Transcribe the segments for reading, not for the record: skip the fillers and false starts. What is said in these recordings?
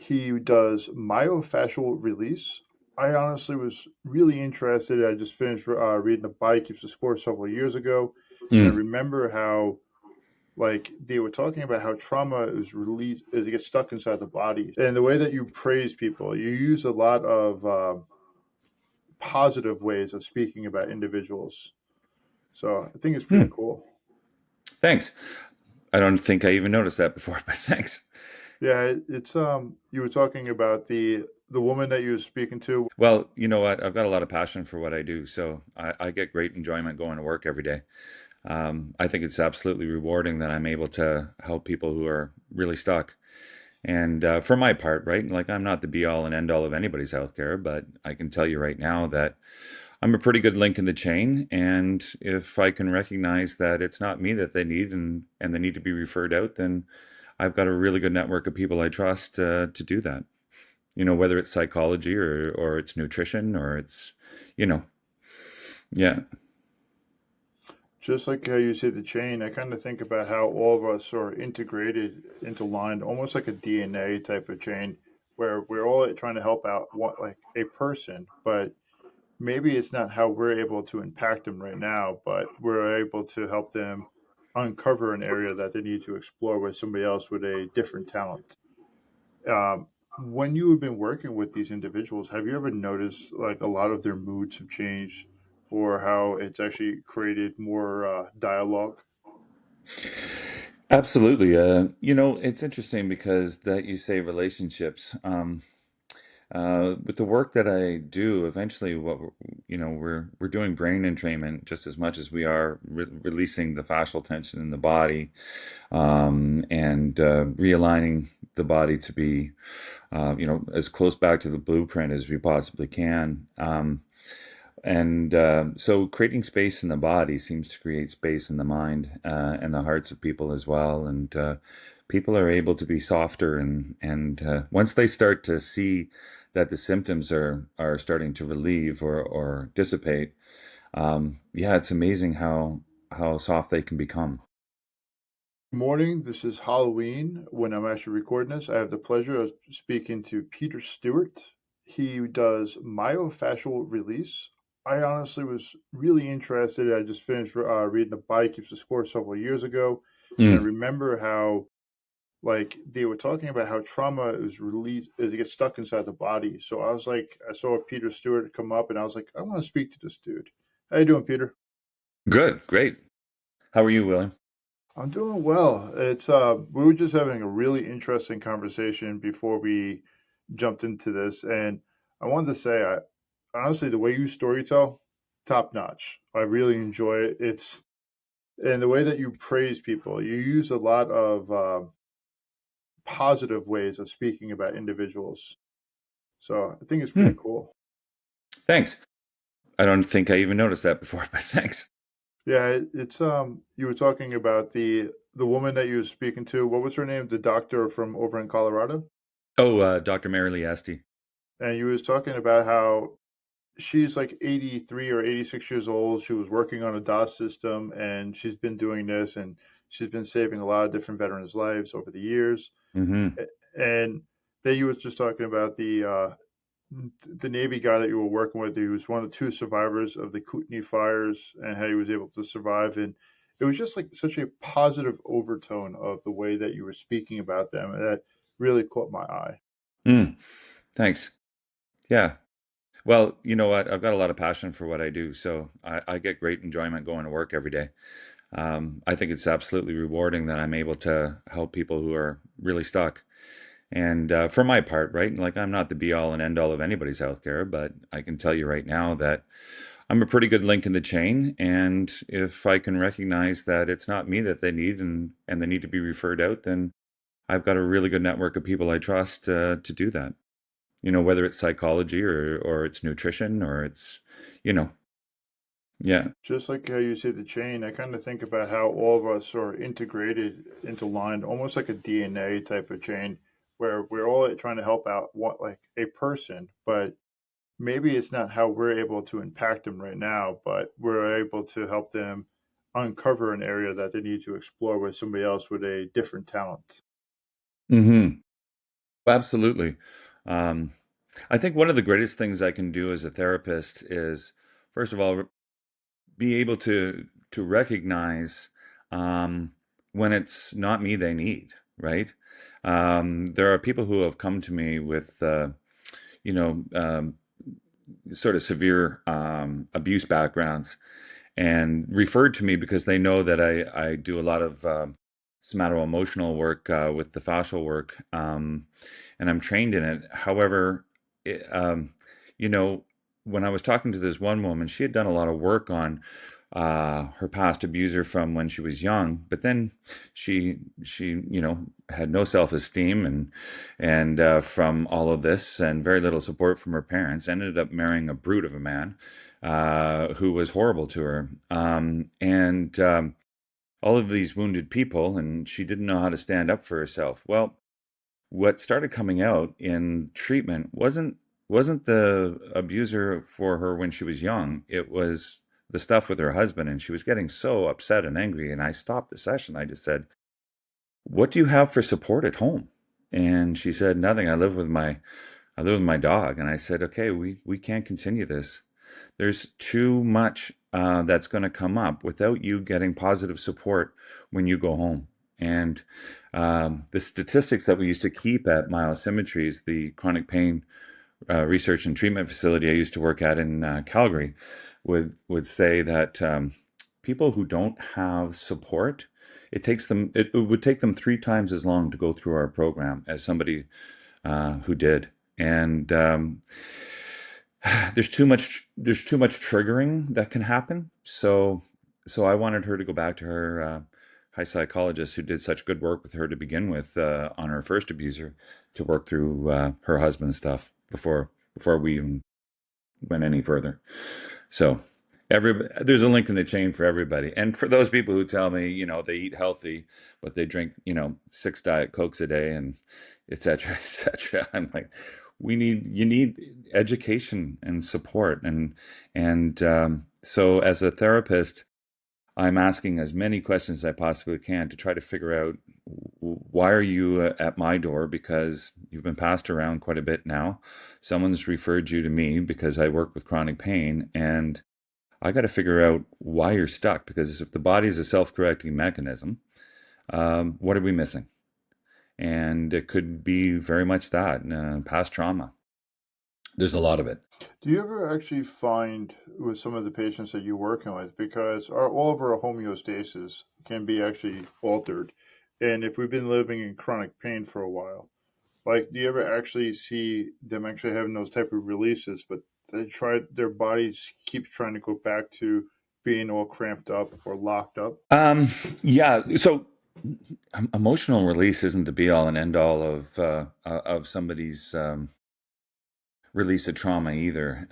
He does myofascial release. I honestly was really interested. I just finished reading a bike used to score several years ago, and I Mm, remember how like they were talking about how trauma is released, is it gets stuck inside the body, and the way that you praise people, you use a lot of positive ways of speaking about individuals. So I think it's pretty mm. cool. Thanks. I don't think I even noticed that before, but thanks. Yeah, it's you were talking about the woman that you were speaking to. Well, you know what? I've got a lot of passion for what I do, so I get great enjoyment going to work every day. I think it's absolutely rewarding that I'm able to help people who are really stuck. And for my part, right, like I'm not the be all and end all of anybody's healthcare, but I can tell you right now that I'm a pretty good link in the chain. And if I can recognize that it's not me that they need and they need to be referred out, then I've got a really good network of people I trust to do that. Whether it's psychology or it's nutrition or it's, you know, yeah, Just like how you say the chain, I kind of think about how all of us are integrated, interlined, almost like a DNA type of chain, where we're all trying to help out what like a person, but maybe it's not how we're able to impact them right now, but we're able to help them uncover an area that they need to explore with somebody else with a different talent. When you have been working with these individuals, have you ever noticed like a lot of their moods have changed, or how it's actually created more dialogue? absolutely. It's interesting because that you say relationships. With the work that I do, eventually, we're doing brain entrainment just as much as we are releasing the fascial tension in the body, and realigning the body to be, as close back to the blueprint as we possibly can. And so creating space in the body seems to create space in the mind and the hearts of people as well. And people are able to be softer, and once they start to see that the symptoms are starting to relieve or dissipate, yeah, it's amazing how soft they can become. Morning, this is Halloween when I'm actually recording this. I have the pleasure of speaking to Peter Stuart. He does myofascial release. I honestly was really interested. I just finished reading a bike used to score several years ago, and I Mm. remember how like they were talking about how trauma is released, is it gets stuck inside the body. So I was like, I saw Peter Stewart come up, and I was like, I want to speak to this dude. How you doing, Peter? Good, great. How are you, William? I'm doing well. It's we were just having a really interesting conversation before we jumped into this, and I wanted to say, I honestly the way you storytell, top notch. I really enjoy it. It's and the way that you praise people, you use a lot of positive ways of speaking about individuals. So I think it's Hmm. pretty cool. Thanks. I don't think I even noticed that before, but thanks. Yeah, it's you were talking about the woman that you were speaking to. What was her name? The doctor from over in Colorado? Oh, Dr. Mary Lee Asti. And you was talking about how she's like 83 or 86 years old. She was working on a DOS system, and she's been doing this, and she's been saving a lot of different veterans' lives over the years. Hmm. And then you was just talking about the Navy guy that you were working with. He was one of the two survivors of the Kootenai fires, and how he was able to survive. And it was just like such a positive overtone of the way that you were speaking about them, and that really caught my eye. Mm. Thanks. Yeah. Well, you know what? I've got a lot of passion for what I do, so I get great enjoyment going to work every day. I think it's absolutely rewarding that I'm able to help people who are really stuck. And for my part, right, like I'm not the be all and end all of anybody's healthcare, but I can tell you right now that I'm a pretty good link in the chain. And if I can recognize that it's not me that they need and they need to be referred out, then I've got a really good network of people I trust to do that. Whether it's psychology or it's nutrition or it's, you know, yeah. Just like how you say the chain, I kind of think about how all of us are integrated, interlined, almost like a DNA type of chain, where we're all trying to help out what like a person, but maybe it's not how we're able to impact them right now, but we're able to help them uncover an area that they need to explore with somebody else with a different talent. Hmm. Absolutely. Um, I think one of the greatest things I can do as a therapist is, first of all, be able to recognize um, when it's not me they need, right? There are people who have come to me with, you know, sort of severe abuse backgrounds and referred to me because they know that I do a lot of somatoemotional work with the fascial work, and I'm trained in it. However, it, you know, when I was talking to this one woman, she had done a lot of work on her past abuser from when she was young, but then she had no self-esteem and from all of this and very little support from her parents, ended up marrying a brute of a man who was horrible to her. And all of these wounded people, and she didn't know how to stand up for herself. Well, what started coming out in treatment wasn't the abuser for her when she was young. It was the stuff with her husband, and she was getting so upset and angry. And I stopped the session. I just said, "What do you have for support at home?" And she said, "Nothing. I live with my dog." And I said, "Okay, we can't continue this. There's too much that's going to come up without you getting positive support when you go home." And the statistics that we used to keep at Myosymmetries, the chronic pain research and treatment facility I used to work at in Calgary, would say that people who don't have support, it would take them 3 times as long to go through our program as somebody who did. And there's too much triggering that can happen. So I wanted her to go back to her high psychologist who did such good work with her to begin with on her first abuser, to work through her husband's stuff before we even went any further. So there's a link in the chain for everybody. And for those people who tell me, they eat healthy, but they drink, 6 Diet Cokes a day and et cetera, et cetera. I'm like, you need education and support. So as a therapist, I'm asking as many questions as I possibly can to try to figure out, why are you at my door? Because you've been passed around quite a bit now. Someone's referred you to me because I work with chronic pain, and I got to figure out why you're stuck. Because if the body is a self-correcting mechanism, what are we missing? And it could be very much that past trauma. There's a lot of it. Do you ever actually find with some of the patients that you're working with, because all of our homeostasis can be actually altered, and if we've been living in chronic pain for a while, like, do you ever actually see them actually having those type of releases, but their bodies keeps trying to go back to being all cramped up or locked up? Um, yeah. So emotional release isn't the be all and end all of somebody's release of trauma either.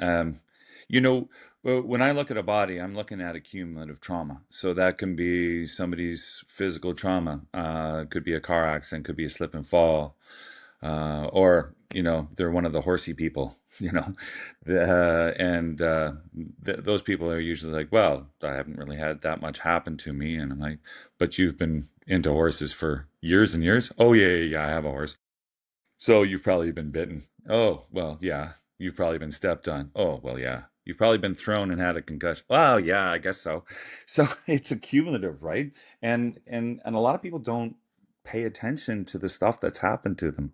When I look at a body, I'm looking at a cumulative trauma. So that can be somebody's physical trauma, could be a car accident, could be a slip and fall, or they're one of the horsey people. And those people are usually like, "Well, I haven't really had that much happen to me," and I'm like, "But you've been into horses for years and years." "Oh yeah, yeah, yeah, I have a horse." "So you've probably been bitten." "Oh, well, yeah." "You've probably been stepped on." "Oh, well, yeah." "You've probably been thrown and had a concussion." "Well, yeah, I guess so." So it's accumulative, right? And a lot of people don't pay attention to the stuff that's happened to them.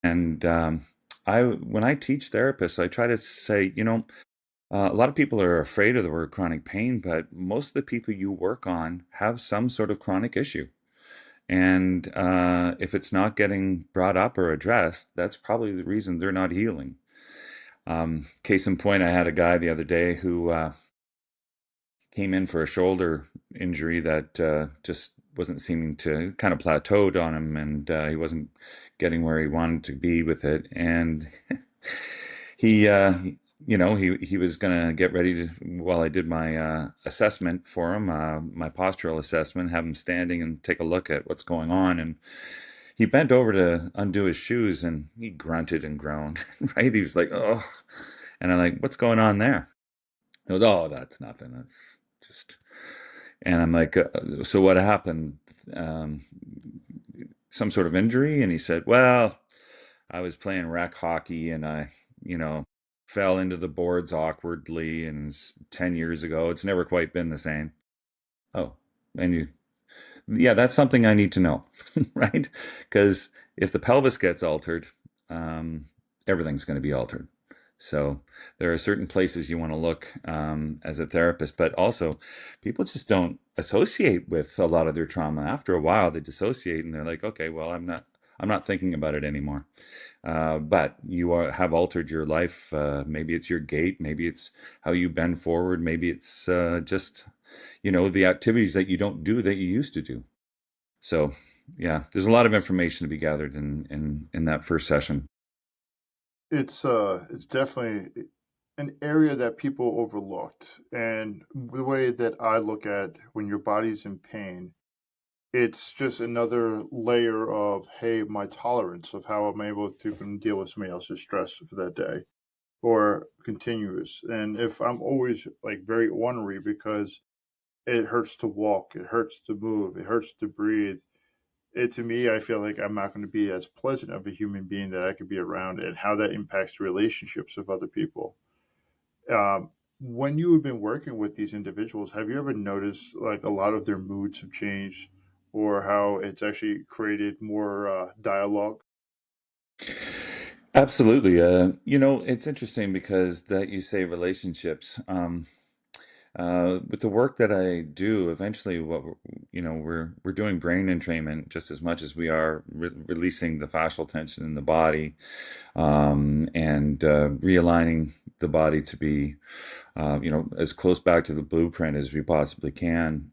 And when I teach therapists, I try to say, a lot of people are afraid of the word chronic pain, but most of the people you work on have some sort of chronic issue. And if it's not getting brought up or addressed, that's probably the reason they're not healing. Case in point, I had a guy the other day who came in for a shoulder injury that just wasn't seeming to, kind of plateaued on him, and he wasn't getting where he wanted to be with it. And he, he was gonna get ready to, while I did my assessment for him, my postural assessment, have him standing and take a look at what's going on. And he bent over to undo his shoes, and he grunted and groaned. Right? He was like, "Oh," and I'm like, "What's going on there?" He goes, "Oh, that's nothing. That's just." And I'm like, "So what happened? Um, some sort of injury?" And he said, "Well, I was playing rec hockey and you know, fell into the boards awkwardly and 10 years ago. It's never quite been the same. Oh, and yeah, that's something I need to know, right? Because if the pelvis gets altered, um, everything's going to be altered. So there are certain places you want to look as a therapist, but also people just don't associate with a lot of their trauma. After a while, they dissociate and they're like, okay, well, I'm not thinking about it anymore. But have altered your life. Maybe it's your gait, maybe it's how you bend forward, maybe it's just, the activities that you don't do that you used to do. So, yeah, there's a lot of information to be gathered in that first session. It's definitely an area that people overlooked, and the way that I look at when your body's in pain, it's just another layer of, hey, my tolerance of how I'm able to can deal with somebody else's stress for that day or continuous. And if I'm always like very ornery because it hurts to walk, it hurts to move, it hurts to breathe, it to me, I feel like I'm not going to be as pleasant of a human being that I could be around, and how that impacts relationships with other people. Um, when you have been working with these individuals, have you ever noticed like a lot of their moods have changed, or how it's actually created more dialogue? Absolutely. It's interesting because that you say relationships. With the work that I do, eventually, we're doing brain entrainment just as much as we are releasing the fascial tension in the body, and realigning the body to be, as close back to the blueprint as we possibly can.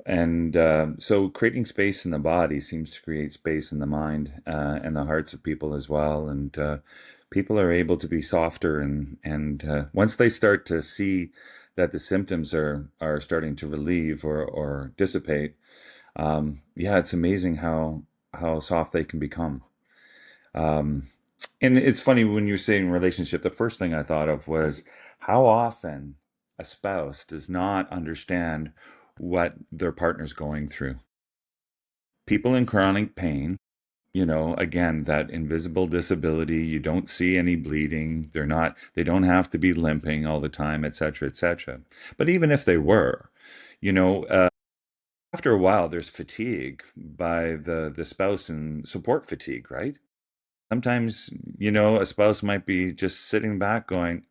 And so creating space in the body seems to create space in the mind and the hearts of people as well. And people are able to be softer, and once they start to see that the symptoms are starting to relieve or dissipate, yeah, it's amazing how soft they can become. Um, and it's funny when you're saying relationship, the first thing I thought of was how often a spouse does not understand what their partner's going through. People in chronic pain, again, that invisible disability, you don't see any bleeding, they don't have to be limping all the time, et cetera, et cetera. But even if they were, you know, uh, after a while, there's fatigue by the spouse and support fatigue, right? Sometimes, a spouse might be just sitting back going,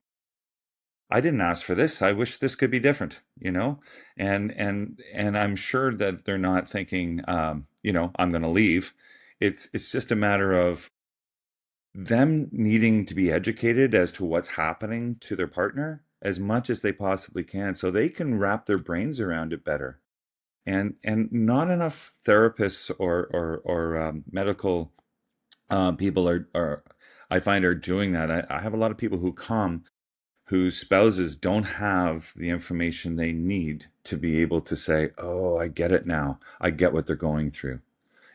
I didn't ask for this. I wish this could be different. And I'm sure that they're not thinking, I'm going to leave. It's just a matter of them needing to be educated as to what's happening to their partner as much as they possibly can so they can wrap their brains around it better. And not enough therapists or medical people are I find are doing that. I have a lot of people who come whose spouses don't have the information they need to be able to say, "Oh, I get it now. I get what they're going through."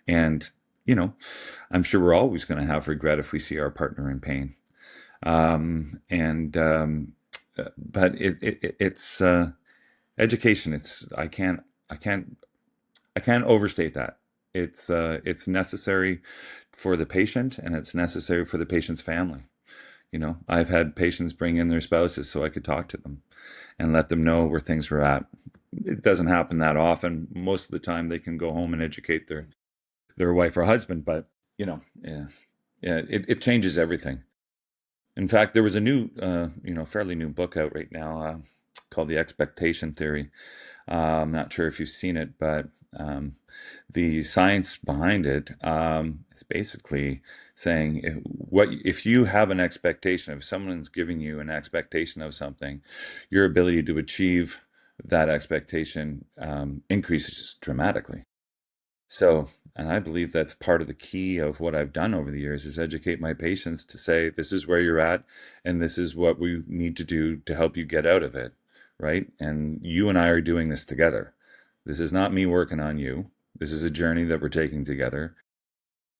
And, you know, I'm sure we're always going to have regret if we see our partner in pain. And But it's education. I can't I can't overstate that. It's necessary for the patient, and it's necessary for the patient's family. I've had patients bring in their spouses so I could talk to them and let them know where things were at. It doesn't happen that often. Most of the time, they can go home and educate their wife or husband, but yeah, yeah, it changes everything. In fact, there was a new, fairly new book out right now called The Expectation Theory. I'm not sure if you've seen it, but the science behind it is basically saying if you have an expectation, if someone's giving you an expectation of something, your ability to achieve that expectation increases dramatically. So, and I believe that's part of the key of what I've done over the years is educate my patients to say, this is where you're at, and this is what we need to do to help you get out of it, right? And you and I are doing this together. This is not me working on you. This is a journey that we're taking together.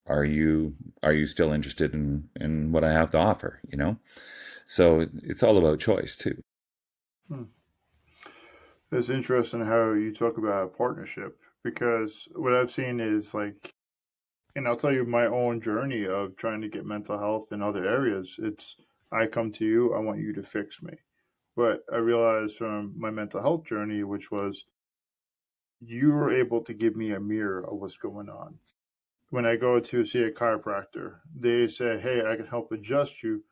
Are you still interested in what I have to offer? So it's all about choice too. Hmm. It's interesting how you talk about partnership, because what I've seen is like And I'll tell you my own journey of trying to get mental health in other areas. It's I come to you, I want you to fix me. But I realized from my mental health journey, which was you were able to give me a mirror of what's going on. When I go to see a chiropractor, they say, "Hey, I can help adjust you,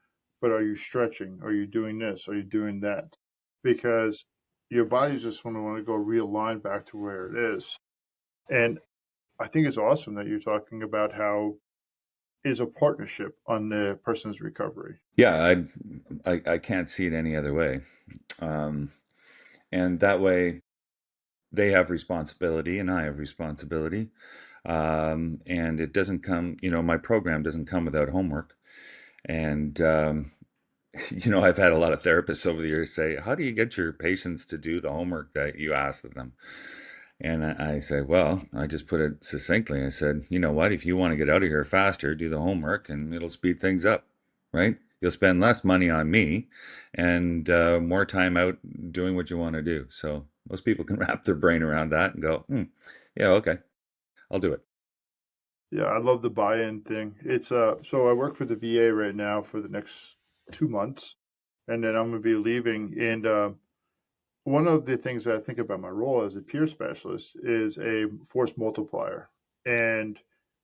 but are you stretching? Are you doing this? Are you doing that?" Because your body's just going to want to go realign back to where it is. And I think it's awesome that you're talking about how is a partnership on the person's recovery. Yeah, I can't see it any other way. Um, and that way they have responsibility and I have responsibility. And it doesn't come, my program doesn't come without homework. And, I've had a lot of therapists over the years say, how do you get your patients to do the homework that you ask of them? And I say, well, I just put it succinctly. I said, you know what? If you want to get out of here faster, do the homework and it'll speed things up, right? You'll spend less money on me and more time out doing what you want to do. So most people can wrap their brain around that and go, yeah, okay, I'll do it. Yeah, I love the buy-in thing. It's so I work for the VA right now for the next 2 months, and then I'm going to be leaving. And one of the things that I think about my role as a peer specialist is a force multiplier. And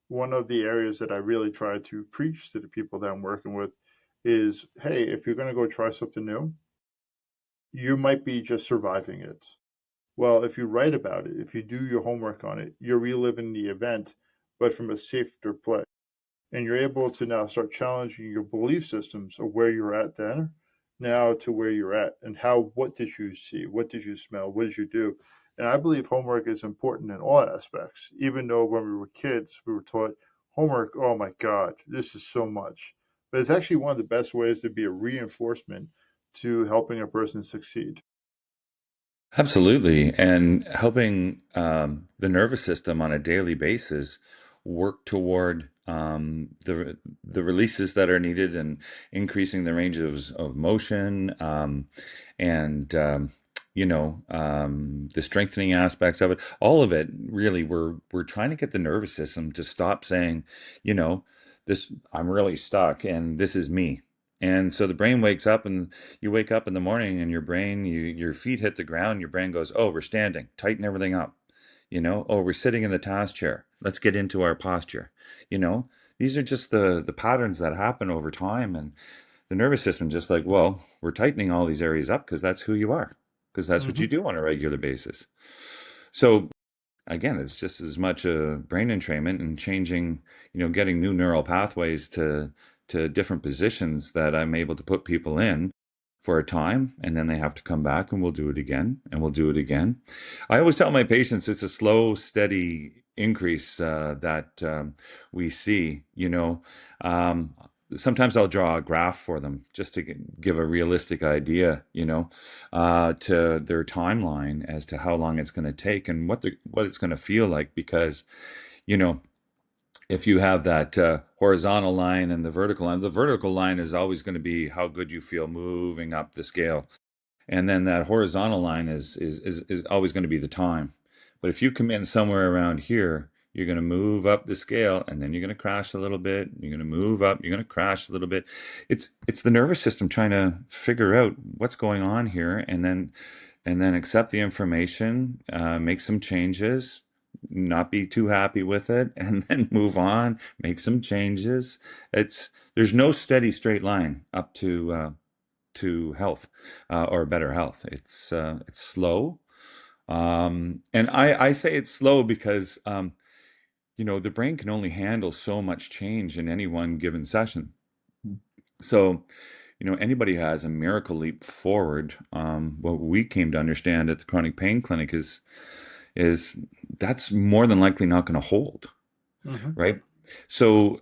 one of the areas that I really try to preach to the people that I'm working with is, hey, if you're going to go try something new, you might be just surviving it. Well, if you write about it, if you do your homework on it, you're reliving the event, but from a safer place. And you're able to now start challenging your belief systems of where you're at then, now to where you're at, and how, what did you see? What did you smell? What did you do? And I believe homework is important in all aspects, even though when we were kids, we were taught homework, oh my God, this is so much. But it's actually one of the best ways to be a reinforcement to helping a person succeed. Absolutely. And helping the nervous system on a daily basis work toward the releases that are needed and increasing the range of motion and the strengthening aspects of it. All of it, really, we're trying to get the nervous system to stop saying, you know, this I'm really stuck and this is me. And so the brain wakes up and you wake up in the morning and your feet hit the ground, your brain goes, oh, we're standing, tighten everything up. Oh, we're sitting in the task chair. Let's get into our posture. You know, these are just the patterns that happen over time. And the nervous system just like, well, we're tightening all these areas up because that's who you are, because that's what you Hmm. do on a regular basis. So again, it's just as much a brain entrainment and changing, getting new neural pathways to different positions that I'm able to put people in for a time, and then they have to come back and we'll do it again and we'll do it again. I always tell my patients it's a slow, steady increase that we see. Um, Sometimes I'll draw a graph for them just to give a realistic idea, to their timeline as to how long it's going to take and what it's going to feel like. Because, you know, if you have that horizontal line and the vertical line is always going to be how good you feel moving up the scale. And then that horizontal line is always going to be the time. But if you come in somewhere around here, you're going to move up the scale and then you're going to crash a little bit. You're going to move up, you're going to crash a little bit. It's the nervous system trying to figure out what's going on here and then accept the information, make some changes, not be too happy with it, and then move on, make some changes. There's no steady straight line up to health or better health. It's slow, and I say it's slow because the brain can only handle so much change in any one given session. So anybody who has a miracle leap forward. What we came to understand at the chronic pain clinic is that's more than likely not going to hold, Hmm. right? So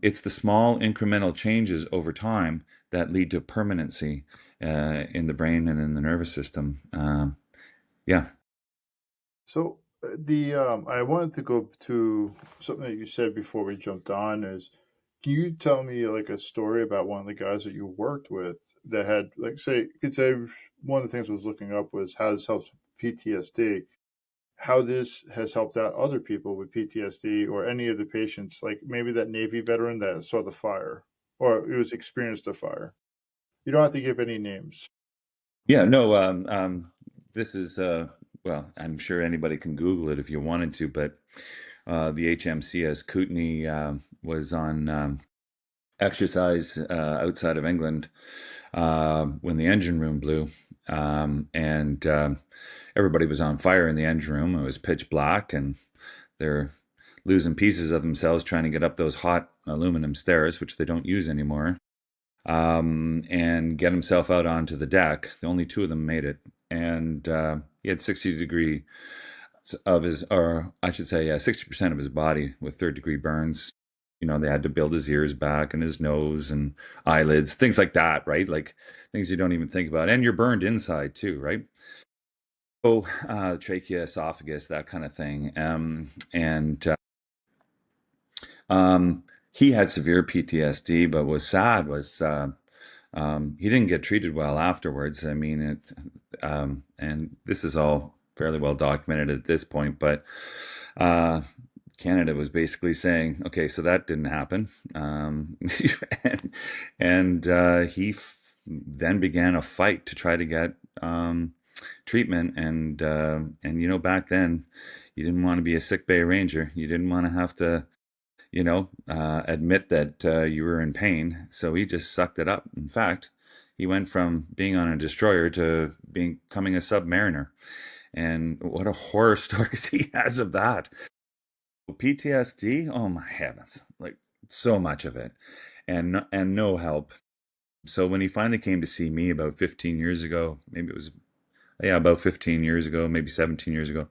it's the small incremental changes over time that lead to permanency in the brain and in the nervous system. Yeah. So the I wanted to go to something that you said before we jumped on is, can you tell me like a story about one of the guys that you worked with that had like say you could say one of the things I was looking up was how this helps PTSD, how this has helped out other people with PTSD or any of the patients, like maybe that Navy veteran that saw the fire or it was experienced a fire. You don't have to give any names. Yeah, no, this is, well, I'm sure anybody can Google it if you wanted to, but the HMCS Kootenai was on exercise outside of England when the engine room blew. And everybody was on fire in the engine room. It was pitch black, and they're losing pieces of themselves trying to get up those hot aluminum stairs, which they don't use anymore, and get himself out onto the deck. The only two of them made it. And he had 60 degree of his, or I should say, yeah, 60% of his body with third-degree burns. They had to build his ears back and his nose and eyelids, things like that, right? Like things you don't even think about. And you're burned inside too, right? So, trachea, esophagus, that kind of thing. And he had severe PTSD, but was sad was he didn't get treated well afterwards. I mean, and this is all fairly well documented at this point, but uh, Canada was basically saying, okay, so that didn't happen. And, and he then began a fight to try to get treatment. And back then, you didn't want to be a sick bay ranger. You didn't want to have to admit that you were in pain. So he just sucked it up. In fact, he went from being on a destroyer to becoming a submariner. And what a horror stories he has of that. PTSD, oh my heavens, like so much of it, and no help. So when he finally came to see me about 15 years ago, maybe it was, yeah, about 15 years ago, maybe 17 years ago,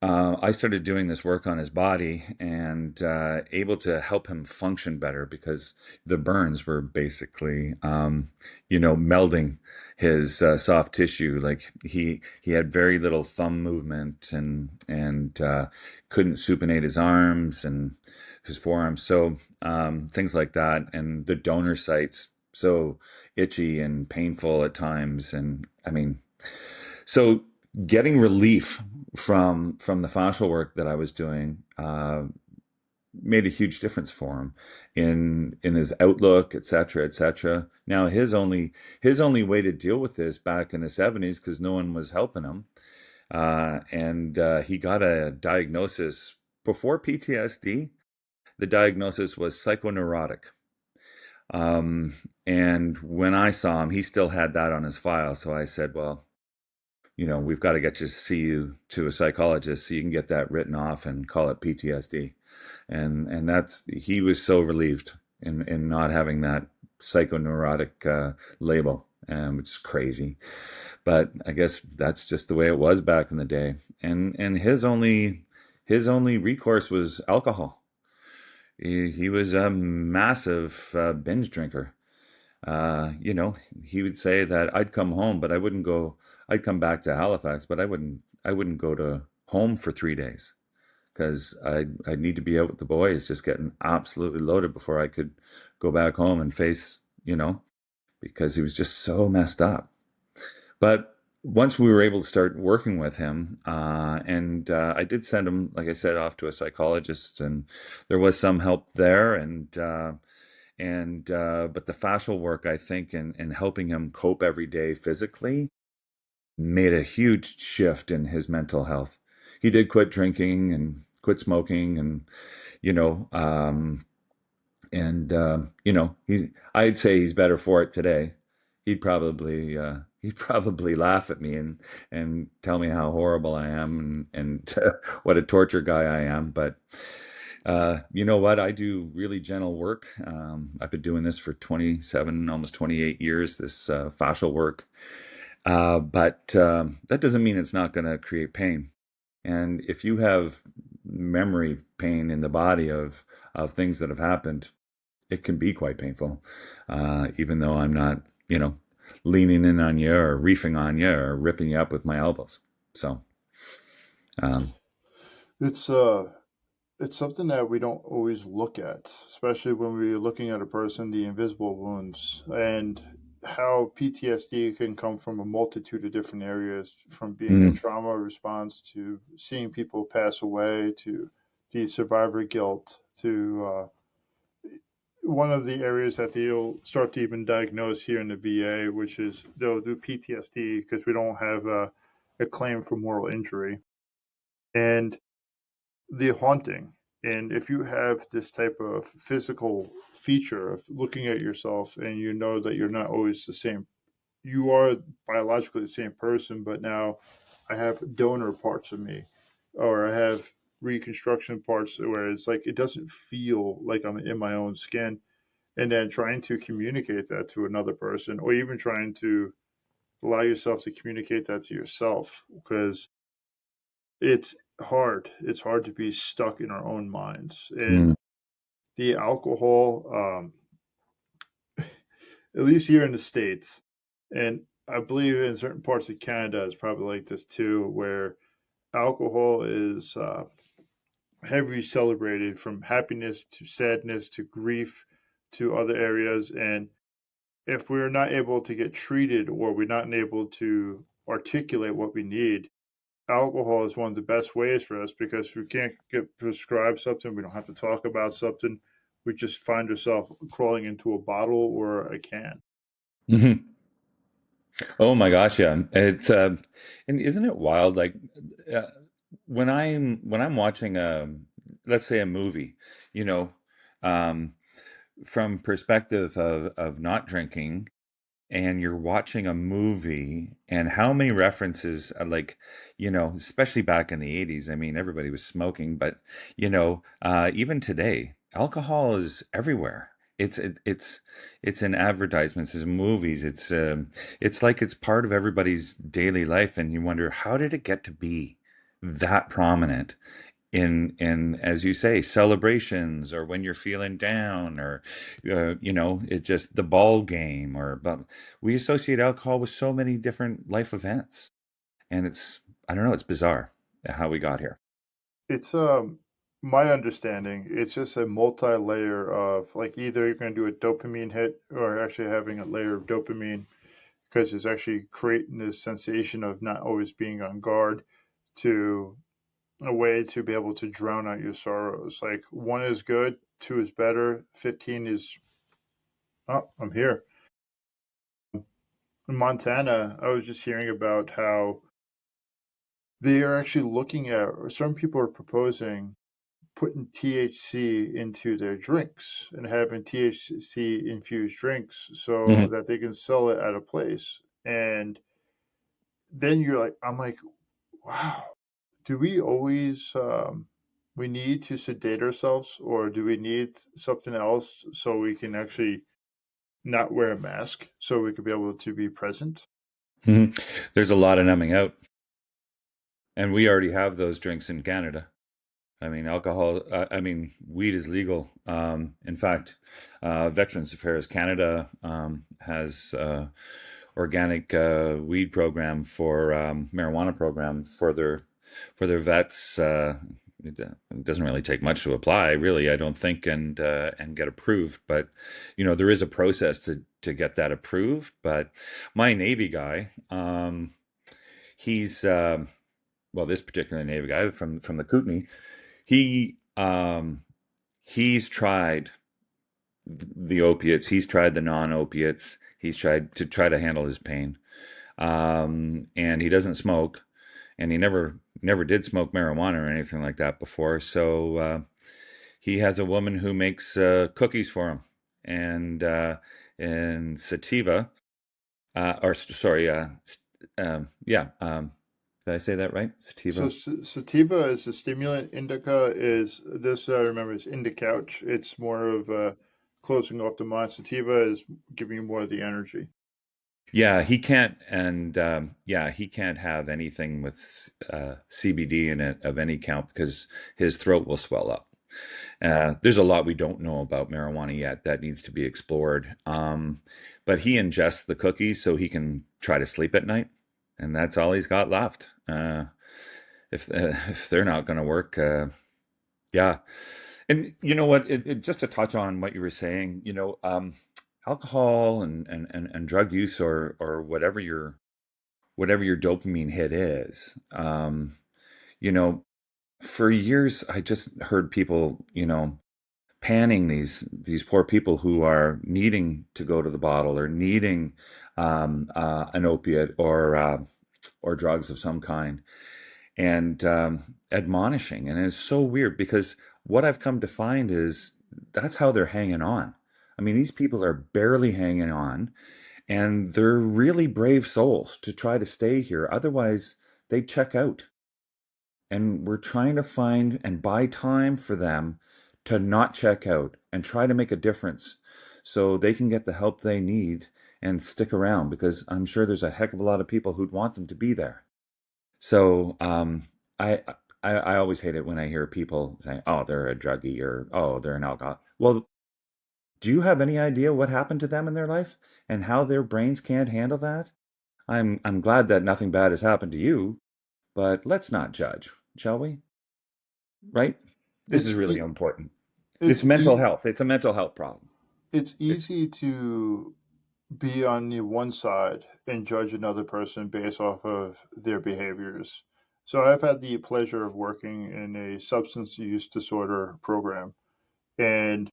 I started doing this work on his body and able to help him function better because the burns were basically, melding his soft tissue. Like he had very little thumb movement and couldn't supinate his arms and his forearms. So things like that, and the donor sites so itchy and painful at times. And I mean, so getting relief from the fascial work that I was doing made a huge difference for him in his outlook, et cetera, et cetera. Now his only way to deal with this back in the 70s, because no one was helping him, and he got a diagnosis before PTSD. The diagnosis was psychoneurotic. Um, and when I saw him, he still had that on his file. So I said, well, we've got to get you see you to a psychologist so you can get that written off and call it PTSD. And that's he was so relieved in not having that psychoneurotic label, which is crazy. But I guess that's just the way it was back in the day. And his only recourse was alcohol. He was a massive binge drinker. uh, you know, he would say that I'd come home, but I wouldn't go. I'd come back to Halifax, but I wouldn't go to home for 3 days because I'd need to be out with the boys, just getting absolutely loaded before I could go back home and face, because he was just so messed up. But once we were able to start working with him, and I did send him, like I said, off to a psychologist, and there was some help there, and but the fascial work, I think, in helping him cope every day physically made a huge shift in his mental health. He did quit drinking and quit smoking, you know um he I'd say he's better for it today. He'd probably laugh at me and tell me how horrible I am, and what a torture guy I am. But you know what? I do really gentle work. I've been doing this for 27, almost 28 years, this fascial work. But that doesn't mean it's not going to create pain. And if you have memory pain in the body of things that have happened, it can be quite painful, even though I'm not, leaning in on you or reefing on you or ripping you up with my elbows. So, um, It's uh it's something that we don't always look at, especially when we're looking at a person, the invisible wounds. And how PTSD can come from a multitude of different areas, from being a Mm, trauma response to seeing people pass away to the survivor guilt to one of the areas that they'll start to even diagnose here in the VA, which is they'll do PTSD because we don't have a claim for moral injury. And the haunting. And if you have this type of physical feature of looking at yourself and you know that you're not always the same, you are biologically the same person, but now I have donor parts of me, or I have reconstruction parts where it's like it doesn't feel like I'm in my own skin. And then trying to communicate that to another person, or even trying to allow yourself to communicate that to yourself, because it's hard. It's hard to be stuck in our own minds. And mm, the alcohol, at least here in the States, and I believe in certain parts of Canada, it's probably like this too, where alcohol is heavily celebrated from happiness to sadness to grief to other areas. And if we're not able to get treated or we're not able to articulate what we need, alcohol is one of the best ways for us because we can't get prescribed something. We don't have to talk about something. We just find ourselves crawling into a bottle or a can. mhm. Oh my gosh, yeah. It's and isn't it wild? Like uh, when I'm watching let's say a movie, you know, um, from perspective of not drinking, and you're watching a movie, and how many references like, especially back in the 80s. I mean, everybody was smoking, but even today, alcohol is everywhere. It's in advertisements, it's in movies, it's like it's part of everybody's daily life, and you wonder, how did it get to be that prominent in, as you say, celebrations, or when you're feeling down, or it just the ball game, or but we associate alcohol with so many different life events, and it's, I don't know, it's bizarre how we got here. It's my understanding, it's just a multi-layer of like either you're going to do a dopamine hit or actually having a layer of dopamine because it's actually creating this sensation of not always being on guard to a way to be able to drown out your sorrows. Like one is good, two is better, 15 is, oh, I'm here. In Montana, I was just hearing about how they are actually looking at, or some people are proposing putting THC into their drinks and having THC infused drinks so Mhm. that they can sell it at a place. And then you're like, I'm like, wow, do we always we need to sedate ourselves, or do we need something else so we can actually not wear a mask so we could be able to be present? Mhm. There's a lot of numbing out, and we already have those drinks in Canada. I mean, I mean, weed is legal. In fact, Veterans Affairs Canada has organic weed program, for marijuana program for their vets. It doesn't really take much to apply, really, I don't think, and get approved. But there is a process to get that approved. But my Navy guy, he's well, this particular Navy guy from the Kootenay, he he's tried the opiates, he's tried the non-opiates, he's tried to handle his pain. And he doesn't smoke, and he never did smoke marijuana or anything like that before. So he has a woman who makes cookies for him, and sativa, or sorry, yeah, did I say that right? So Sativa. sativa is a stimulant. Indica is this. Remember, it's indicouch. It's more of closing off the mind. Sativa is giving you more of the energy. Yeah, he can't, and yeah, he can't have anything with CBD in it of any count, because his throat will swell up. There's a lot we don't know about marijuana yet that needs to be explored. But he ingests the cookies so he can try to sleep at night, and that's all he's got left. If they're not going to work, yeah. And you know what? Just to touch on what you were saying, alcohol and drug use, or whatever your dopamine hit is. You know, for years I just heard people, panning these poor people who are needing to go to the bottle, or needing an opiate, or drugs of some kind, and admonishing. And it's so weird, because what I've come to find is that's how they're hanging on. I mean, these people are barely hanging on, and they're really brave souls to try to stay here. Otherwise, they check out. And we're trying to find and buy time for them to not check out and try to make a difference so they can get the help they need and stick around, because I'm sure there's a heck of a lot of people who'd want them to be there. So I, I always hate it when I hear people saying, "Oh, they're a druggie," or "Oh, they're an alcoholic." Well, do you have any idea what happened to them in their life and how their brains can't handle that? I'm glad that nothing bad has happened to you, but let's not judge, shall we? Right? This is It's really e- important. it's It's mental e- health. It's a mental health problem. it's It, easy to be on the one side and judge another person based off of their behaviors. So I've had the pleasure of working in a substance use disorder program, and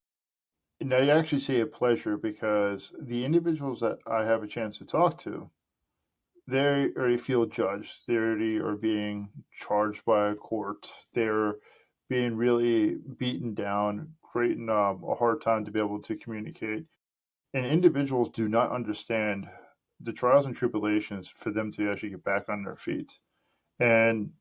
I actually say a pleasure because the individuals that I have a chance to talk to, they already feel judged. They already are being charged by a court. They're being really beaten down, creating a hard time to be able to communicate. And individuals do not understand the trials and tribulations for them to actually get back on their feet. And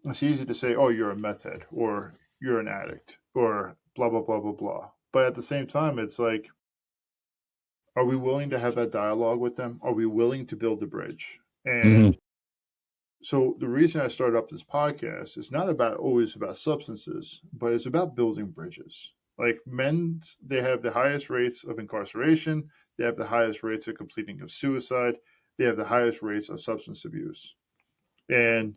it's easy to say, oh, you're a meth head, or you're an addict, or blah, blah, blah, blah, blah. But at the same time, it's like, are we willing to have that dialogue with them? Are we willing to build a bridge? Mhm. And so the reason I started up this podcast is not about always about substances, but it's about building bridges. Like men, they have the highest rates of incarceration, they have the highest rates of completing of suicide, they have the highest rates of substance abuse. And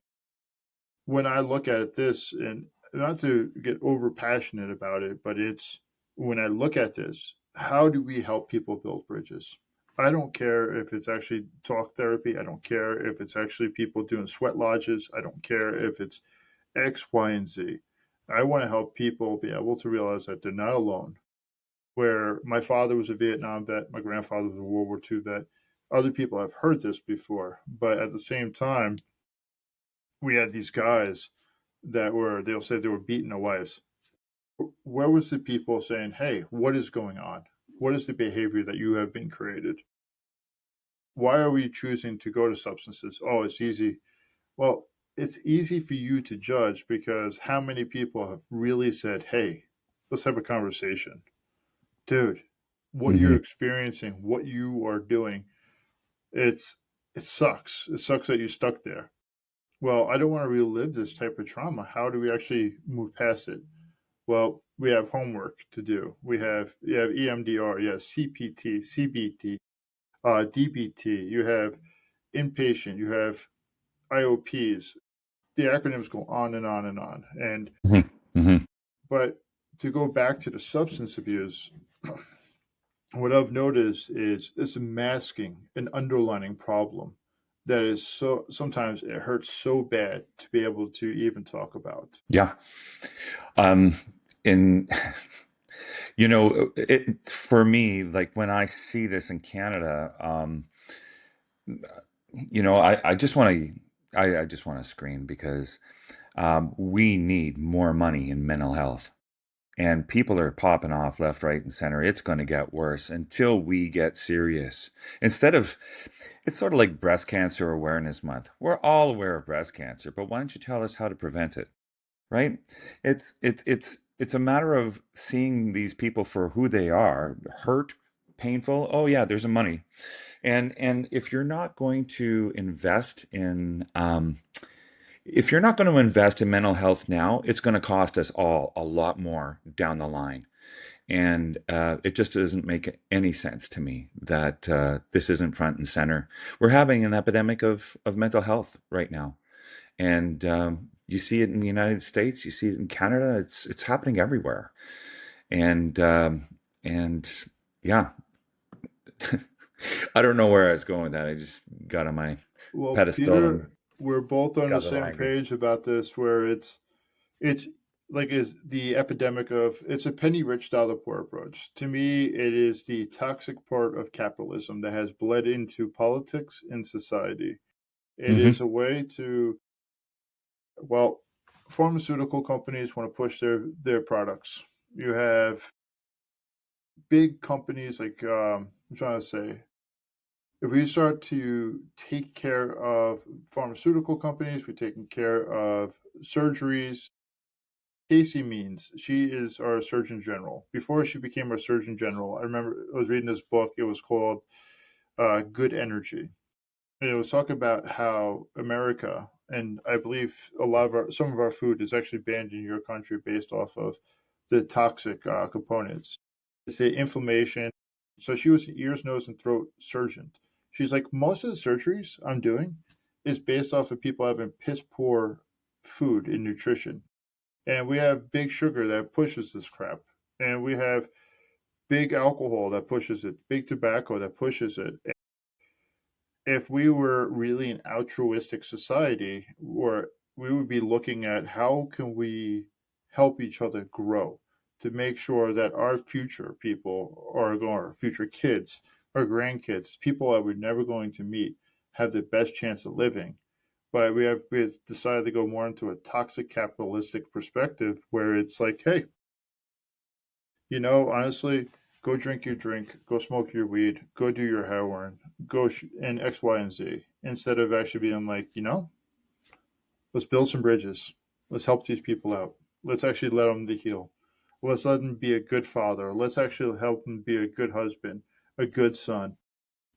when I look at this, and not to get over passionate about it, but it's when I look at this, how do we help people build bridges? I don't care if it's actually talk therapy. I don't care if it's actually people doing sweat lodges. I don't care if it's X, Y, and Z. I want to help people be able to realize that they're not alone. Where my father was a Vietnam vet, my grandfather was a World War II vet. Other people have heard this before, but at the same time, we had these guys that were, they'll say they were beating their wives. Where was the people saying, hey, what is going on? What is the behavior that you have been created? Why are we choosing to go to substances? Oh, it's easy. Well, it's easy for you to judge because how many people have really said, hey, let's have a conversation? Dude, what you're Mhm. experiencing, what you are doing, it's it sucks. It sucks that you're stuck there. Well, I don't want to relive this type of trauma. How do we actually move past it? Well, we have homework to do. You have EMDR, yes, CPT, CBT, DBT. You have inpatient. You have IOPs. The acronyms go on and on and on. And Mhm. Mhm. but to go back to the substance abuse, what I've noticed is it's masking an underlying problem that is so sometimes it hurts so bad to be able to even talk about. Yeah. Um, in for me, like when I see this in Canada, I just want to, I just want to scream, because we need more money in mental health. And people are popping off left, right, and center. It's going to get worse until we get serious. Instead of, it's sort of like Breast Cancer Awareness Month. We're all aware of breast cancer, but why don't you tell us how to prevent it, right? It's a matter of seeing these people for who they are, hurt, painful. Oh yeah, there's a money. And if you're not going to invest in if you're not going to invest in mental health now, it's going to cost us all a lot more down the line. And it just doesn't make any sense to me that this isn't front and center. We're having an epidemic of mental health right now. And you see it in the United States, you see it in Canada, it's happening everywhere. And and yeah, I don't know where I was going with that. I just got on my Well, pedestal and Peter, we're both on the got a little same angry. page about this, where it's like is the epidemic of it's a penny rich dollar poor approach. To me, it is the toxic part of capitalism that has bled into politics and society. It Hmm. is a way to, well, pharmaceutical companies want to push their products. You have big companies like I'm trying to say, if we start to take care of pharmaceutical companies, we're taking care of surgeries. Casey Means, she is our Surgeon General. Before she became our Surgeon General, I remember I was reading this book. It was called Good Energy. And it was talking about how America, and I believe a lot of some of our food is actually banned in your country based off of the toxic components. They say inflammation. So she was an ears, nose, and throat surgeon. She's like, most of the surgeries I'm doing is based off of people having piss poor food and nutrition. And we have big sugar that pushes this crap. And we have big alcohol that pushes it, big tobacco that pushes it. If we were really an altruistic society, or we would be looking at how can we help each other grow to make sure that our future people, or our future kids, our grandkids, people that we're never going to meet, have the best chance of living. But we have decided to go more into a toxic capitalistic perspective where it's like, hey, honestly, go drink your drink, go smoke your weed, go do your heroin, and X, Y, and Z, instead of actually being like, let's build some bridges. Let's help these people out. Let's actually let them to heal. Let's let them be a good father. Let's actually help them be a good husband, a good son,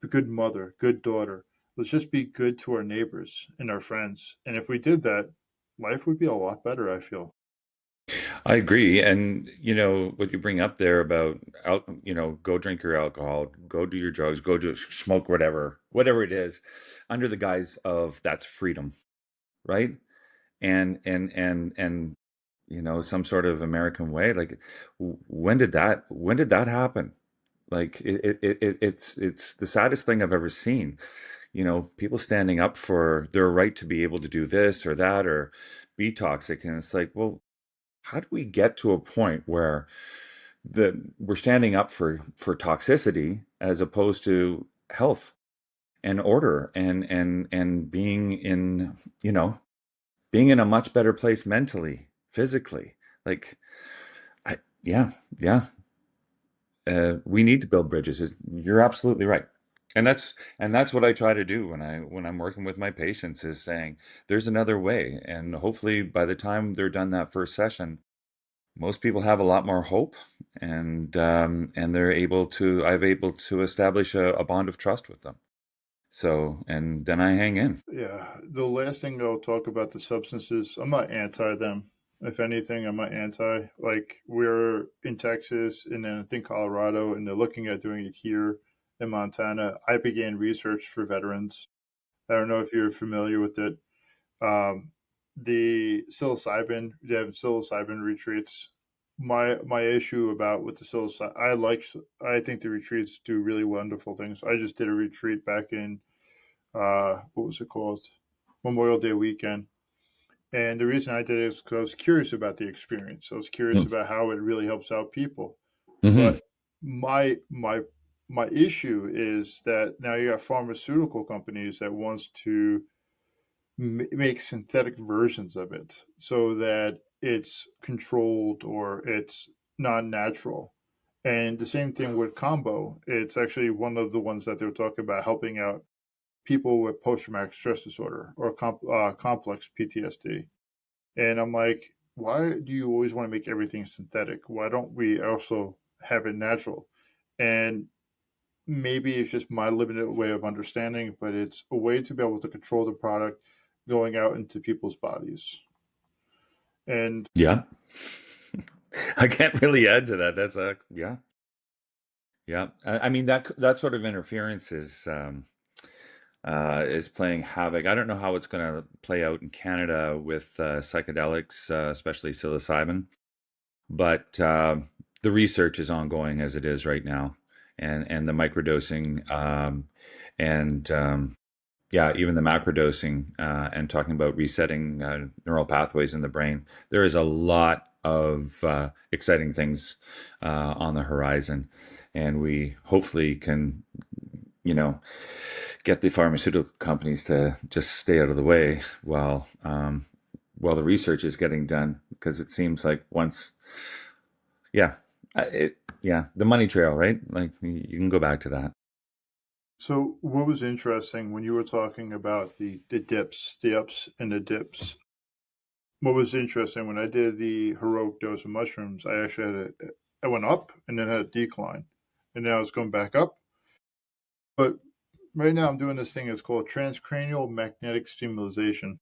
a good mother, good daughter. Let's just be good to our neighbors and our friends. And if we did that, life would be a lot better, I feel. I agree. And what you bring up there about go drink your alcohol, go do your drugs, go do smoke whatever it is, under the guise of that's freedom, right? And some sort of American way. Like, when did that happen? Like, it's the saddest thing I've ever seen. People standing up for their right to be able to do this or that or be toxic, and it's like, well, how do we get to a point where we're standing up for toxicity as opposed to health and order and you know being in a much better place mentally, physically? Like, yeah, yeah. We need to build bridges. You're absolutely right. And that's what I try to do when I'm working with my patients, is saying there's another way. And hopefully by the time they're done that first session, most people have a lot more hope, and I've able to establish a bond of trust with them. So, and then I hang in. Yeah, the last thing I'll talk about the substances, I'm not anti them. If anything, I'm not anti. Like, we're in Texas and then I think Colorado, and they're looking at doing it here in Montana. I began research for veterans. I don't know if you're familiar with it. Um, they have psilocybin retreats. My issue about with the psilocybin, I think the retreats do really wonderful things. I just did a retreat back in what was it called? Memorial Day weekend. And the reason I did it is because I was curious about the experience. I was curious about how it really helps out people. Mm-hmm. But my my my issue is that now you got pharmaceutical companies that wants to make synthetic versions of it so that it's controlled or it's non natural. And the same thing with combo. It's actually one of the ones that they were talking about helping out people with post traumatic stress disorder or complex PTSD. And I'm like, why do you always want to make everything synthetic? Why don't we also have it natural? And maybe it's just my limited way of understanding, but it's a way to be able to control the product going out into people's bodies. And Yeah. I can't really add to that. Yeah, yeah. I mean, that sort of interference is playing havoc. I don't know how it's going to play out in Canada with psychedelics, especially psilocybin, but the research is ongoing as it is right now. and the microdosing, and yeah, even the macrodosing, and talking about resetting neural pathways in the brain. There is a lot of exciting things on the horizon, and we hopefully can, you know, get the pharmaceutical companies to just stay out of the way while the research is getting done, because it seems like once, yeah, yeah, the money trail, right? Like you can go back to that. So, what was interesting when you were talking about the dips, the ups and the dips? What was interesting when I did the heroic dose of mushrooms, I actually had I went up and then had a decline, and then I was going back up. But right now, I'm doing this thing. It's called transcranial magnetic stimulation.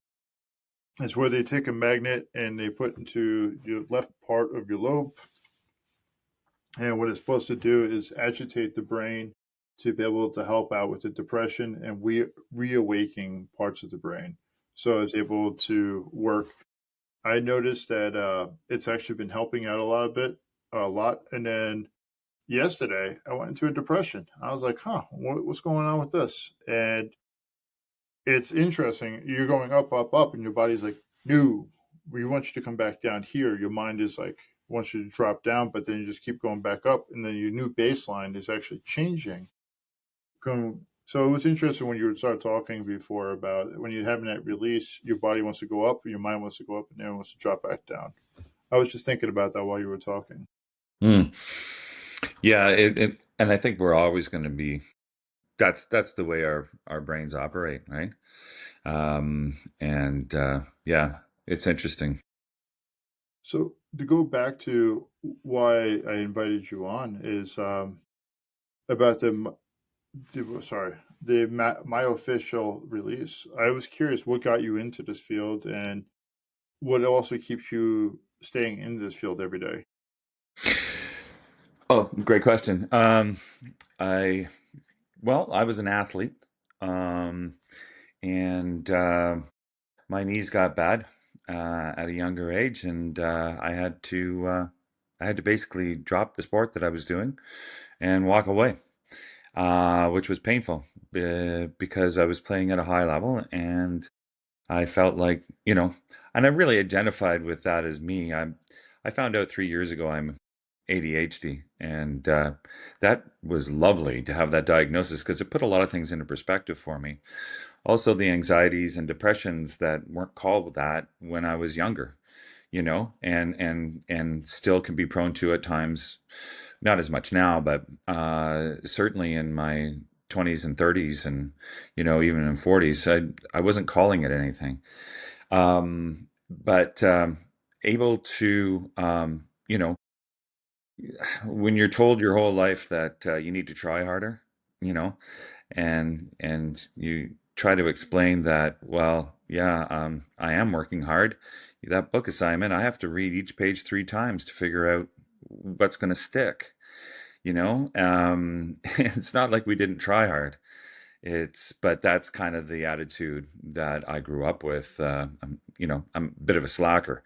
It's where they take a magnet and they put into your left part of your lobe, and what it's supposed to do is agitate the brain to be able to help out with the depression and reawaking parts of the brain. So it's able to work. I noticed that it's actually been helping out a lot. And then yesterday, I went into a depression. I was like, "Huh, what's going on with this?" And it's interesting. You're going up, up, up, and your body's like, "No, we want you to come back down here." Your mind is like, wants you to drop down, but then you just keep going back up, and then your new baseline is actually changing. So it was interesting when you would start talking before about when you're having that release, your body wants to go up, your mind wants to go up, and then it wants to drop back down. I was just thinking about that while you were talking. Mm. Yeah, and I think we're always going to be. That's the way our brains operate, right? And yeah, it's interesting. So to go back to why I invited you on is about the myofascial release. I was curious what got you into this field and what also keeps you staying in this field every day. Oh, great question. I Well, I was an athlete, um, and my knees got bad at a younger age, and I had to basically drop the sport that I was doing and walk away, which was painful because I was playing at a high level, and I felt like, and I really identified with that as me. I found out 3 years ago I'm ADHD, and that was lovely to have that diagnosis because it put a lot of things into perspective for me. Also, the anxieties and depressions that weren't called that when I was younger, and still can be prone to at times, not as much now, but certainly in my 20s and 30s, and even in 40s, I wasn't calling it anything. But able to, when you're told your whole life that you need to try harder, you know, and you try to explain that, well, yeah, I am working hard. That book assignment, I have to read each page 3 times to figure out what's going to stick. It's not like we didn't try hard. But that's kind of the attitude that I grew up with. I'm a bit of a slacker.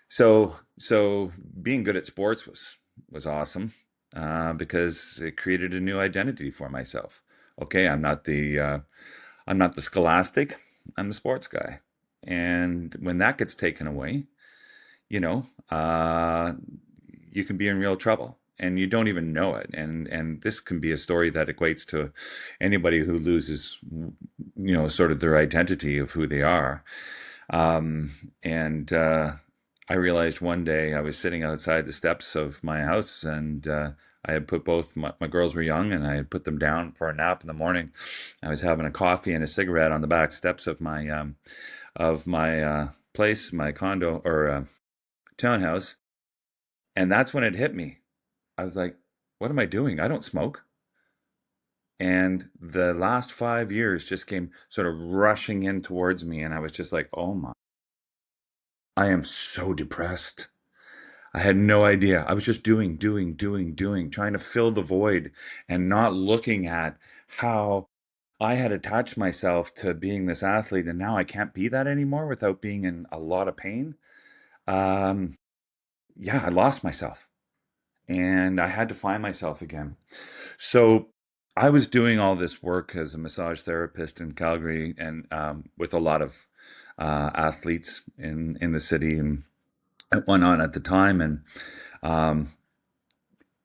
So being good at sports was awesome, because it created a new identity for myself. Okay, I'm not the scholastic. I'm the sports guy, and when that gets taken away, you know, uh, you can be in real trouble and you don't even know it. And this can be a story that equates to anybody who loses, sort of their identity of who they are. And I realized one day I was sitting outside the steps of my house, and I had put both my girls were young, and I had put them down for a nap in the morning. I was having a coffee and a cigarette on the back steps of my place, my condo or townhouse, and that's when it hit me. I was like, what am I doing? I don't smoke. And the last 5 years just came sort of rushing in towards me. And I was just like, oh my, I am so depressed. I had no idea. I was just doing, doing, doing, doing, trying to fill the void and not looking at how I had attached myself to being this athlete. And now I can't be that anymore without being in a lot of pain. Um, yeah, I lost myself. and I had to find myself again. So I was doing all this work as a massage therapist in Calgary, and with a lot of athletes in the city and whatnot at the time, and um,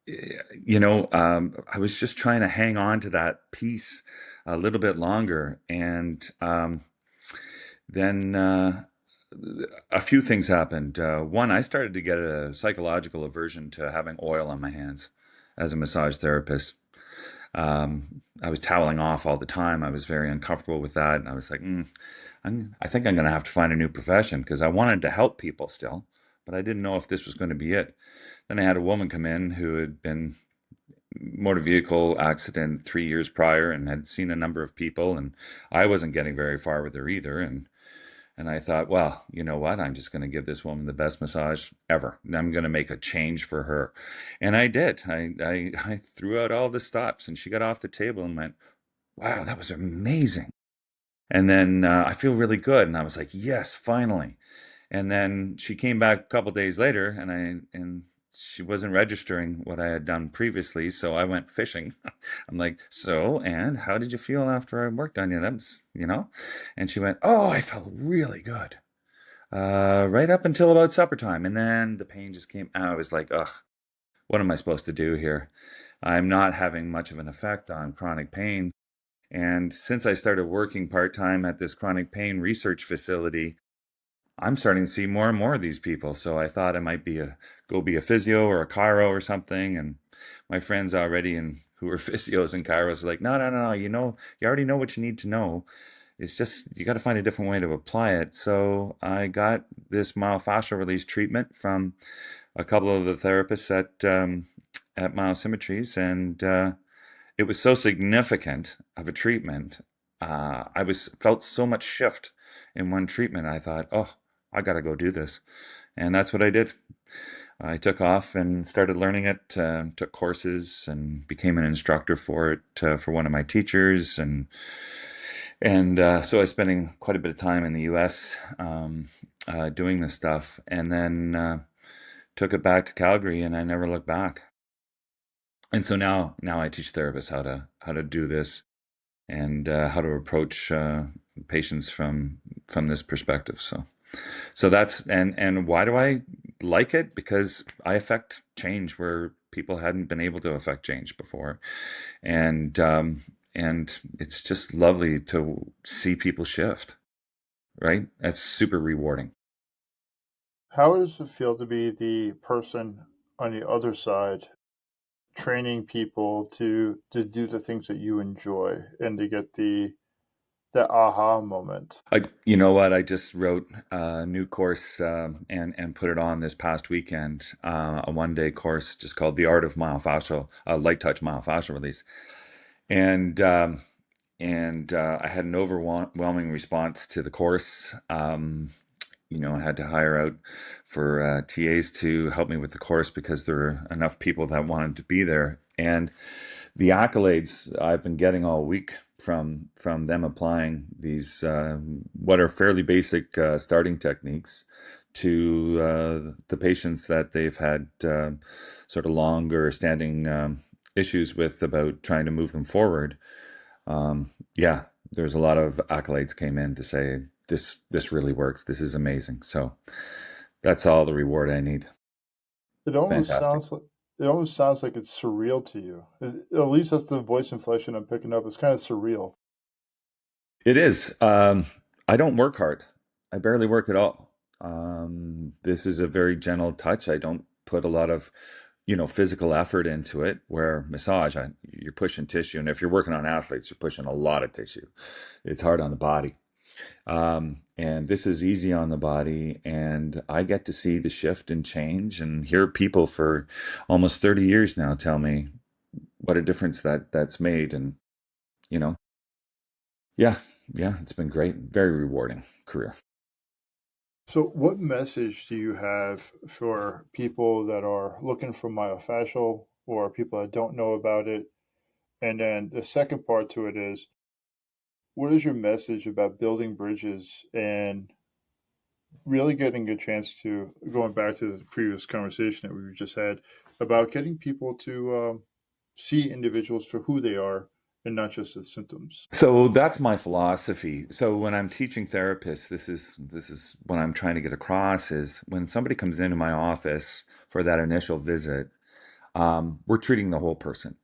I was just trying to hang on to that piece a little bit longer, and then a few things happened. One, I started to get a psychological aversion to having oil on my hands as a massage therapist. I was toweling off all the time. I was very uncomfortable with that. And I was like, I think I'm going to have to find a new profession because I wanted to help people still, but I didn't know if this was going to be it. Then I had a woman come in who had been motor vehicle accident 3 years prior and had seen a number of people, and I wasn't getting very far with her either. And I thought, well, you know what? I'm just going to give this woman the best massage ever. And I'm going to make a change for her. And I did. I threw out all the stops and she got off the table and went, wow, that was amazing. And then I feel really good. And I was like, yes, finally. And then she came back a couple days later and she wasn't registering what I had done previously. So I went fishing. I'm like, so, and how did you feel after I worked on you? That's. And she went, oh, I felt really good. Right up until about supper time. And then the pain just came out. I was like, ugh, what am I supposed to do here? I'm not having much of an effect on chronic pain. And since I started working part time at this chronic pain research facility, I'm starting to see more and more of these people. So I thought I might go be a physio or a chiro or something. And my friends already and who are physios and chiros are like, no, no, no, no. You already know what you need to know. It's just you got to find a different way to apply it. So I got this myofascial release treatment from a couple of the therapists at Myosymmetries, and it was so significant of a treatment. I was felt so much shift in one treatment. I thought, oh, I got to go do this, and that's what I did. I took off and started learning it. Took courses and became an instructor for it for one of my teachers, and so I was spending quite a bit of time in the U.S. Doing this stuff, and then took it back to Calgary, and I never looked back. And so now I teach therapists how to do this and how to approach patients from this perspective. So that's and why do I like it? Because I affect change where people hadn't been able to affect change before, and and it's just lovely to see people shift. Right? That's super rewarding. How does it feel to be the person on the other side, training people to do the things that you enjoy and to get the aha moment? You know what? I just wrote a new course and put it on this past weekend. A 1 day course just called "The Art of Myofascial," Light Touch Myofascial Release, and I had an overwhelming response to the course. I had to hire out for TAs to help me with the course because there were enough people that wanted to be there, and the accolades I've been getting all week from them applying these what are fairly basic starting techniques to the patients that they've had sort of longer standing issues with about trying to move them forward. Yeah, there's a lot of accolades came in to say this really works. This is amazing. So that's all the reward I need. It It's almost fantastic. sounds like it's surreal to you. At least that's the voice inflection I'm picking up. It's kind of surreal. It is. I don't work hard. I barely work at all. This is a very gentle touch. I don't put a lot of, physical effort into it. Where massage, you're pushing tissue, and if you're working on athletes, you're pushing a lot of tissue. It's hard on the body. And this is easy on the body, and I get to see the shift and change, and hear people for almost 30 years now tell me what a difference that's made, and you know, yeah, yeah, it's been great, very rewarding career. So, what message do you have for people that are looking for myofascial or people that don't know about it? And then the second part to it is, what is your message about building bridges and really getting a chance to, going back to the previous conversation that we just had, about getting people to see individuals for who they are and not just the symptoms. So that's my philosophy. So when I'm teaching therapists, this is what I'm trying to get across is when somebody comes into my office for that initial visit, we're treating the whole person.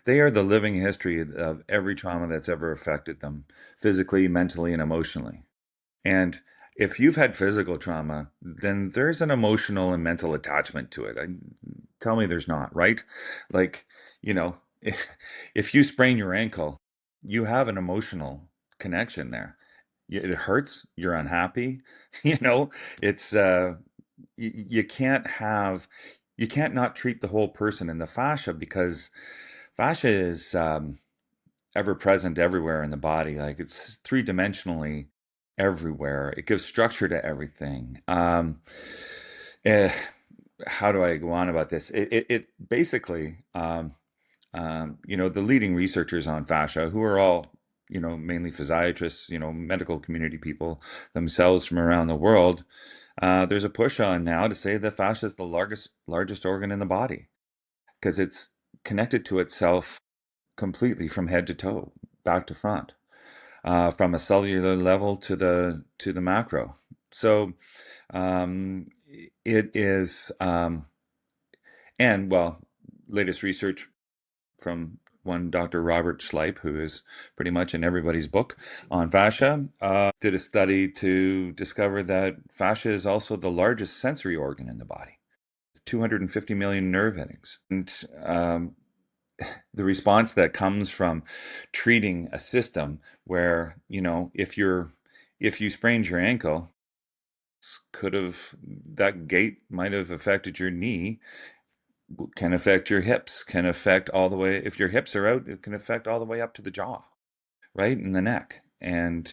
They are the living history of every trauma that's ever affected them, physically, mentally, and emotionally. And if you've had physical trauma, then there's an emotional and mental attachment to it. Tell me there's not, right? Like, you know, if you sprain your ankle, you have an emotional connection there. It hurts, you're unhappy, you know, it's you can't have you can't not treat the whole person in the fascia because fascia is ever present everywhere in the body. Like it's three-dimensionally everywhere. It gives structure to everything. Eh, how do I go on about this? It basically, the leading researchers on fascia, who are all, mainly physiatrists, medical community people themselves from around the world, there's a push on now to say that fascia is the largest organ in the body because it's connected to itself completely from head to toe, back to front, from a cellular level to the macro. So it is, and well, latest research from one Dr. Robert Schleip, who is pretty much in everybody's book on fascia, did a study to discover that fascia is also the largest sensory organ in the body, 250 million nerve endings. And the response that comes from treating a system where, if you sprained your ankle, could have that gait might have affected your knee, can affect your hips, can affect all the way, if your hips are out, it can affect all the way up to the jaw, right? And the neck. And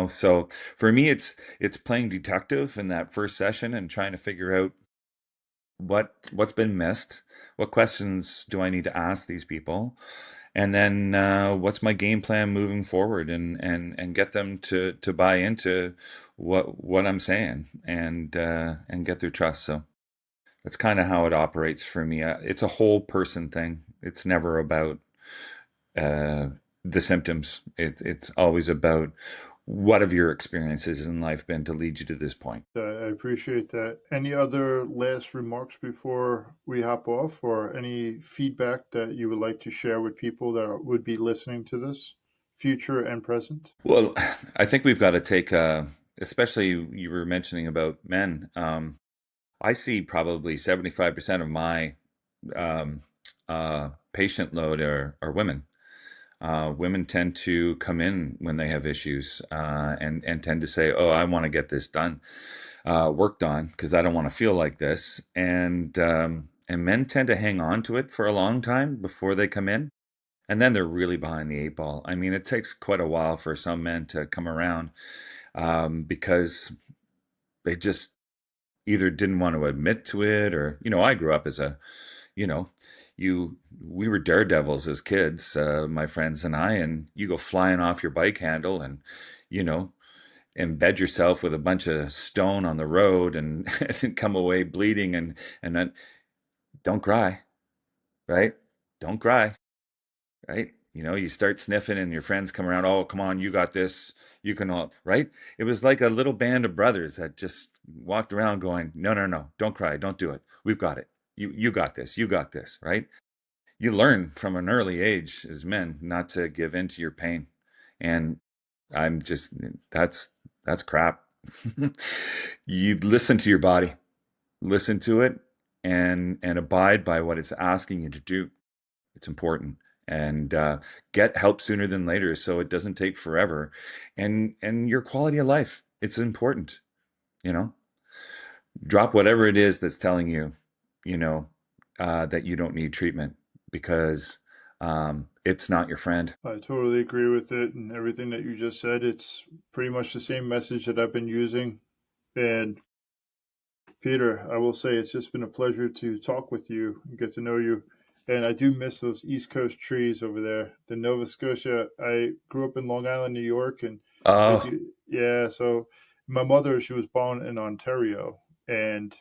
so for me it's playing detective in that first session and trying to figure out what's been missed, what questions do I need to ask these people, and then what's my game plan moving forward, and get them to buy into what I'm saying, and get their trust. So that's kind of how it operates for me. It's a whole person thing. It's never about uh, the symptoms. It's always about what have your experiences in life been to lead you to this point. I appreciate that. Any other last remarks before we hop off, or any feedback that you would like to share with people that would be listening to this, future and present? Well, I think we've got to take, especially you were mentioning about men. I see probably 75% of my um, patient load are women. Women tend to come in when they have issues, and tend to say, "Oh, I want to get this done, worked on, because I don't want to feel like this." And men tend to hang on to it for a long time before they come in, and then they're really behind the eight ball. I mean, it takes quite a while for some men to come around, because they just either didn't want to admit to it, or I grew up as a you know you we were daredevils as kids, my friends and I, and you go flying off your bike handle and you know embed yourself with a bunch of stone on the road, and, and come away bleeding, and then don't cry, right? Don't cry, right? You start sniffing and your friends come around, oh, come on, you got this, you can all, right? It was like a little band of brothers that just walked around going, no, no, no, don't cry, don't do it. We've got it. You got this. You got this, right? You learn from an early age as men not to give in to your pain. And I'm just that's crap. You listen to your body, listen to it, and abide by what it's asking you to do. It's important. And get help sooner than later so it doesn't take forever. And your quality of life, it's important, you know. Drop whatever it is that's telling you, you know, that you don't need treatment, because it's not your friend. I totally agree with it and everything that you just said. It's pretty much the same message that I've been using. And Peter, I will say it's just been a pleasure to talk with you and get to know you. And I do miss those East Coast trees over there. The Nova Scotia. I grew up in Long Island, New York, and I Oh, do. Yeah, so my mother, she was born in Ontario, and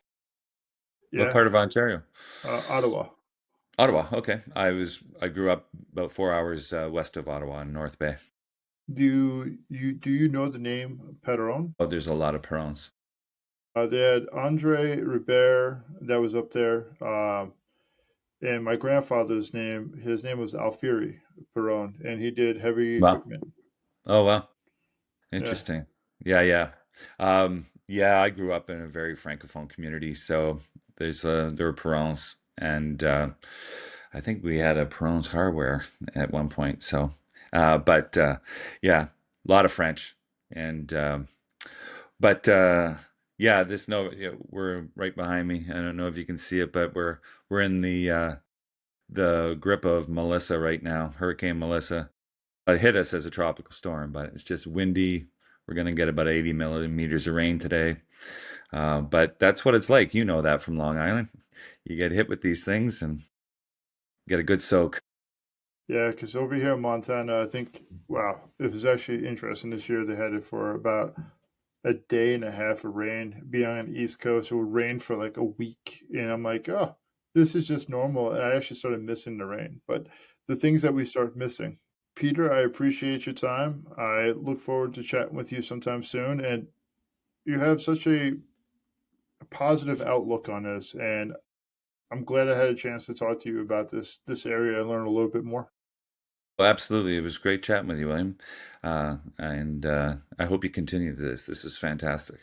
What Yeah, part of Ontario? Ottawa. Ottawa. Okay. I grew up about 4 hours west of Ottawa in North Bay. Do you know the name Peteron? Oh, there's a lot of Perons. They had Andre Ribert that was up there, and my grandfather's name. His name was Alfieri Peron, and he did heavy Wow. equipment. Oh, wow. Yeah, Interesting. Yeah, yeah. Yeah, I grew up in a very francophone community, so there were Perrons, and I think we had a Perrons hardware at one point. So, but yeah, a lot of French, and but yeah, this no, yeah, we're right behind me. I don't know if you can see it, but we're in the grip of Melissa right now, Hurricane Melissa. It hit us as a tropical storm, but it's just windy. We're going to get about 80 millimeters of rain today. But that's what it's like. You know that from Long Island. You get hit with these things and get a good soak. yeah. Because over here in Montana, I think wow, it was actually interesting this year. They had it for about a day and a half of rain. Being on the East Coast, it would rain for like a week, and I'm like, oh, this is just normal. And I actually started missing the rain, but the things that we start missing. Peter, I appreciate your time. I look forward to chatting with you sometime soon. And you have such a positive outlook on this, and I'm glad I had a chance to talk to you about this area and learn a little bit more. Well, absolutely. It was great chatting with you, William. And I hope you continue this. This is fantastic.